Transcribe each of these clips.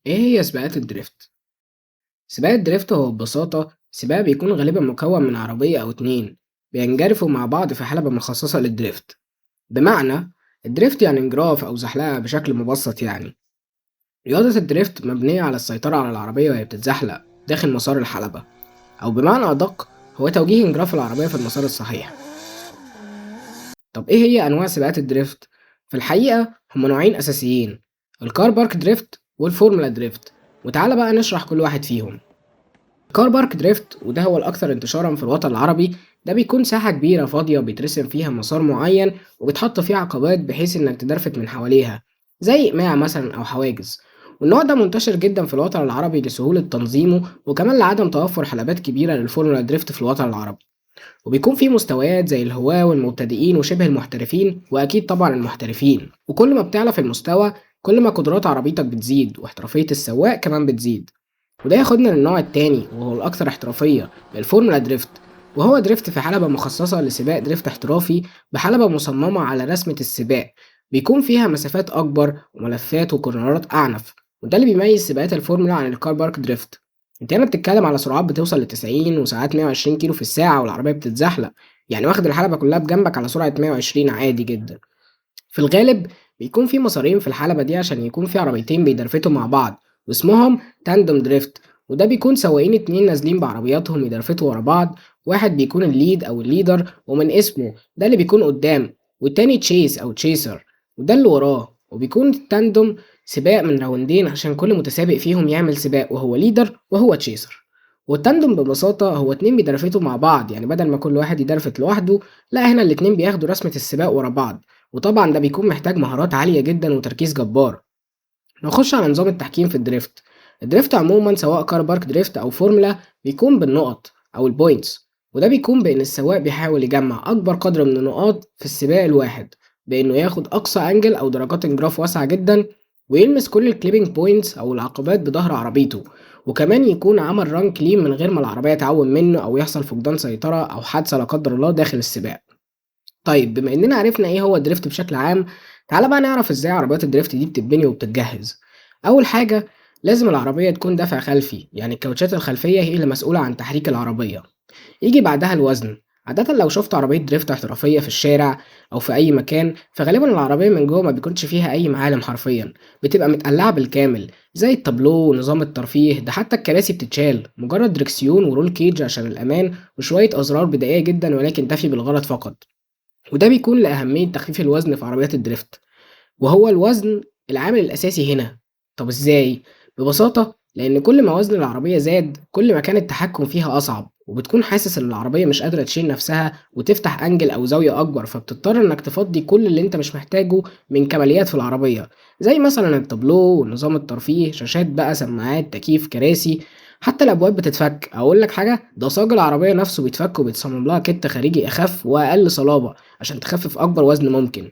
إيه هي سباقات الدريفت؟ سباق الدريفت هو ببساطة سباق بيكون غالبا مكون من عربية أو اتنين بينجرفوا مع بعض في حلبة مخصصة للدريفت. بمعنى الدريفت يعني انجراف أو زحلقة بشكل مبسط يعني. رياضة الدريفت مبنية على السيطرة على العربية وهي بتتزحلق داخل مسار الحلبة، أو بمعنى أدق هو توجيه انجراف العربية في المسار الصحيح. طب إيه هي أنواع سباقات الدريفت؟ في الحقيقة هما نوعين أساسيين: الكار بارك دريفت والفورمولا دريفت، وتعالى بقى نشرح كل واحد فيهم. كار بارك دريفت وده هو الأكثر انتشارا في الوطن العربي، ده بيكون ساحة كبيرة فاضية بيترسم فيها مسار معين وبيتحط فيه عقبات بحيث إنك تدرفت من حواليها، زي إقماع مثلا أو حواجز. والنوع ده منتشر جدا في الوطن العربي لسهولة تنظيمه وكمان لعدم توفر حلبات كبيرة للفورمولا دريفت في الوطن العربي. وبيكون فيه مستويات زي الهواة والمبتدئين وشبه المحترفين وأكيد طبعا المحترفين، وكل ما بتعلى في المستوى كل ما قدرات عربيتك بتزيد واحترافية السواق كمان بتزيد. وده ياخدنا للنوع التاني وهو الأكثر احترافية، الفورمولا دريفت، وهو دريفت في حلبة مخصصة لسباق دريفت احترافي بحلبة مصممة على رسمة السباق، بيكون فيها مسافات أكبر وملفات وكورنرات أعنف. وده اللي بيميز سباقات الفورمولا عن الكار بارك دريفت. انت هنا بتتكلم على سرعات بتوصل ل90 وساعات 120 كيلو في الساعة والعربية بتتزحلق، يعني واخد الحلبة كلها بجنبك على سرعة 120 عادي جدا. في الغالب بيكون في مسارين في الحلبة دي عشان يكون في عربيتين بيدرفتوا مع بعض واسمهم تاندم دريفت. وده بيكون سواقين اتنين نازلين بعربياتهم يدرفتوا ورا بعض، واحد بيكون الليد أو الليدر ومن اسمه ده اللي بيكون قدام، والتاني تشيس أو تشيسر وده اللي وراه. وبيكون التاندم سباق من راوندين عشان كل متسابق فيهم يعمل سباق وهو ليدر وهو تشيسر. والتاندم ببساطة هو اتنين بيدرفتوا مع بعض، يعني بدل ما كل واحد يدرفت لوحده، لا هنا الاتنين بياخدوا رسمة السباق ورا بعض. وطبعا ده بيكون محتاج مهارات عالية جدا وتركيز جبار. نخش على نظام التحكيم في الدريفت. الدريفت عموما سواء كار بارك دريفت أو فورمولا بيكون بالنقط أو البوينتس، وده بيكون بإن السواق بيحاول يجمع أكبر قدر من النقاط في السباق الواحد بإنه ياخد أقصى أنجل أو درجات انجراف واسعة جدا، ويلمس كل الكليبنج بوينتس أو العقبات بظهر عربيته، وكمان يكون عمل ران كلين من غير ما العربية تعوم منه أو يحصل فقدان سيطرة أو حادثة لا قدر الله داخل السباق. طيب بما إننا عرفنا إيه هو الدريفت بشكل عام، تعالى بقى نعرف إزاي عربيات الدريفت دي بتتبني وبتتجهز. أول حاجة لازم العربية تكون دافع خلفي، يعني الكاوتشات الخلفية هي اللي مسؤولة عن تحريك العربية. يجي بعدها الوزن. عادة لو شفت عربية دريفت احترافية في الشارع أو في أي مكان فغالبا العربية من جوه ما بيكونش فيها أي معالم حرفيا، بتبقى متقلعة بالكامل زي التابلو ونظام الترفيه، ده حتى الكراسي بتتشال مجرد دركسيون ورول كيج عشان الأمان وشوية أزرار بدائية جدا ولكن تفي بالغرض فقط. وده بيكون لأهمية تخفيف الوزن في عربيات الدريفت، وهو الوزن العامل الأساسي هنا. طب إزاي؟ ببساطة لأن كل ما وزن العربية زاد كل ما كان التحكم فيها أصعب، وبتكون حاسس إن العربية مش قادرة تشيل نفسها وتفتح أنجل أو زاوية أكبر، فبتضطر إنك تفضي كل اللي أنت مش محتاجه من كماليات في العربية، زي مثلا التابلو ونظام الترفيه، شاشات بقى، سماعات، تكييف، كراسي، حتى الأبواب بتتفك. أقول لك حاجة، ده صاج العربية نفسه بيتفك وبيتصمم لها كت خارجي أخف وأقل صلابة عشان تخفف أكبر وزن ممكن.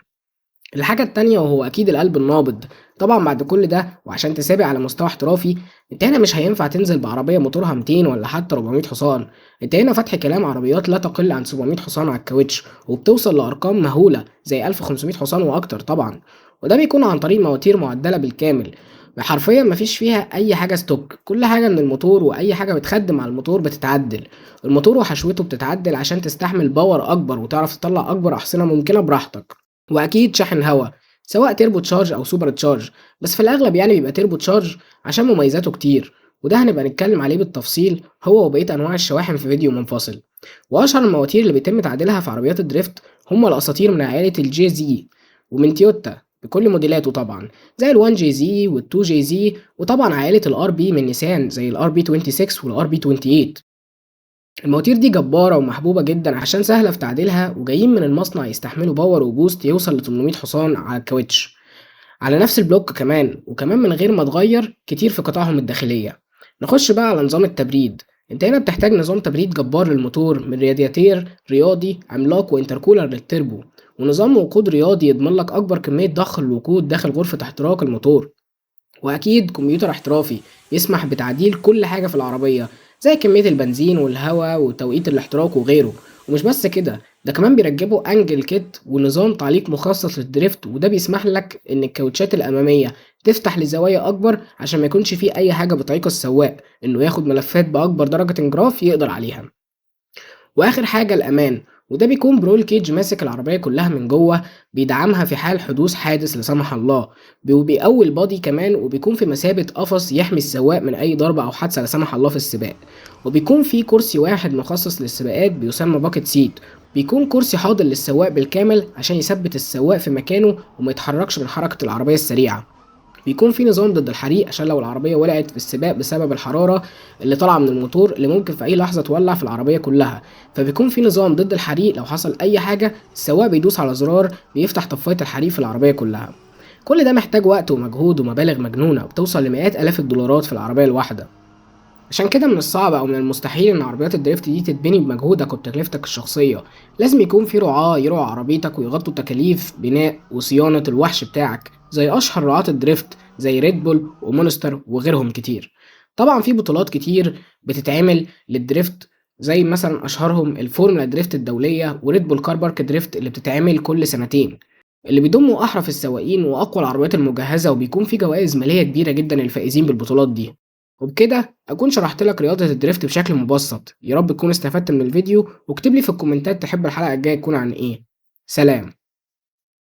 الحاجة التانية وهو أكيد القلب النابض. طبعا بعد كل ده وعشان تسابق على مستوى احترافي انت هنا مش هينفع تنزل بعربية موتورها 200 ولا حتى 400 حصان، انت هنا فتح كلام عربيات لا تقل عن 700 حصان على الكاوتش، وبتوصل لأرقام مهولة زي 1500 حصان وأكتر طبعا. وده بيكون عن طريق مواتير معدلة بالكامل، حرفيا مفيش فيها أي حاجة ستوك، كل حاجة من الموتور وأي حاجة بتخدم على الموتور بتتعدل. الموتور وحشوته بتتعدل عشان تستحمل باور أكبر وتعرف تطلع أكبر أحصنة ممكنة براحتك. واكيد شاحن هوا سواء تيربو تشارج او سوبر تشارج، بس في الاغلب يعني بيبقى تيربو تشارج عشان مميزاته كتير، وده هنبقى نتكلم عليه بالتفصيل هو وبقيه انواع الشواحن في فيديو منفصل. واشهر المواتير اللي بيتم تعديلها في عربيات الدريفت هم الاساطير من عائله الجي زي ومن تويوتا بكل موديلاته طبعا، زي ال1 جي زي وال2 جي زي، وطبعا عائله الار بي من نيسان زي الار بي 26 والار بي 28. المواتير دي جبارة ومحبوبة جدا عشان سهلة في تعديلها، وجايين من المصنع يستحملوا باور وبوست يوصل ل 800 حصان على الكاوتش على نفس البلوك كمان، وكمان من غير ما تغير كتير في قطعهم الداخلية. نخش بقى على نظام التبريد. انت هنا بتحتاج نظام تبريد جبار للموتور من رادياتير رياضي عملاق وانتركولر للتربو، ونظام وقود رياضي يضمن لك اكبر كمية ضخ الوقود داخل غرفة احتراق الموتور، واكيد كمبيوتر احترافي يسمح بتعديل كل حاجة في العربية زي كمية البنزين والهواء وتوقيت الاحتراق وغيره. ومش بس كده، ده كمان بيركبوا انجل كيت ونظام تعليق مخصص للدريفت، وده بيسمح لك ان الكاوتشات الامامية تفتح لزوايا أكبر عشان ما يكونش فيه أي حاجة بتعيق السواق إنه ياخد ملفات بأكبر درجة انجراف يقدر عليها. وآخر حاجة الأمان، وده بيكون برول كيج ماسك العربية كلها من جوه، بيدعمها في حال حدوث حادث لا سمح الله، وبيقوي البادي كمان، وبيكون في مثابة قفص يحمي السواق من أي ضربة أو حادثة لا سمح الله في السباق. وبيكون في كرسي واحد مخصص للسباقات بيسمى باكت سيت، بيكون كرسي حاضر للسواق بالكامل عشان يثبت السواق في مكانه وما يتحركش من حركة العربية السريعة. بيكون في نظام ضد الحريق عشان لو العربية ولعت في السباق بسبب الحرارة اللي طالعة من الموتور اللي ممكن في أي لحظة تولع في العربية كلها، فبيكون في نظام ضد الحريق لو حصل أي حاجة السواق بيدوس على زرار بيفتح طفاية الحريق في العربية كلها. كل ده محتاج وقت ومجهود ومبالغ مجنونة بتوصل لمئات آلاف الدولارات في العربية الواحدة. عشان كده من الصعب أو من المستحيل إن عربيات الدريفت دي تتبني بمجهودك وبتكلفتك الشخصية. لازم يكون في رعاة يرعوا عربيتك ويغطوا تكاليف بناء وصيانة الوحش بتاعك زي أشهر رعاة الدريفت زي ريد بول ومونستر وغيرهم كتير. طبعا في بطولات كتير بتتعمل للدريفت زي مثلا أشهرهم الفورمولا دريفت الدولية وريد بول كار بارك دريفت اللي بتتعمل كل سنتين، اللي بيضموا أحرف السواقين وأقوى العربيات المجهزة، وبيكون في جوائز مالية كبيرة جدا للفائزين بالبطولات دي. وبكده أكون شرحت لك رياضة الدريفت بشكل مبسط. يا رب تكون استفدت من الفيديو، واكتب لي في الكومنتات تحب الحلقة الجاية تكون عن إيه. سلام.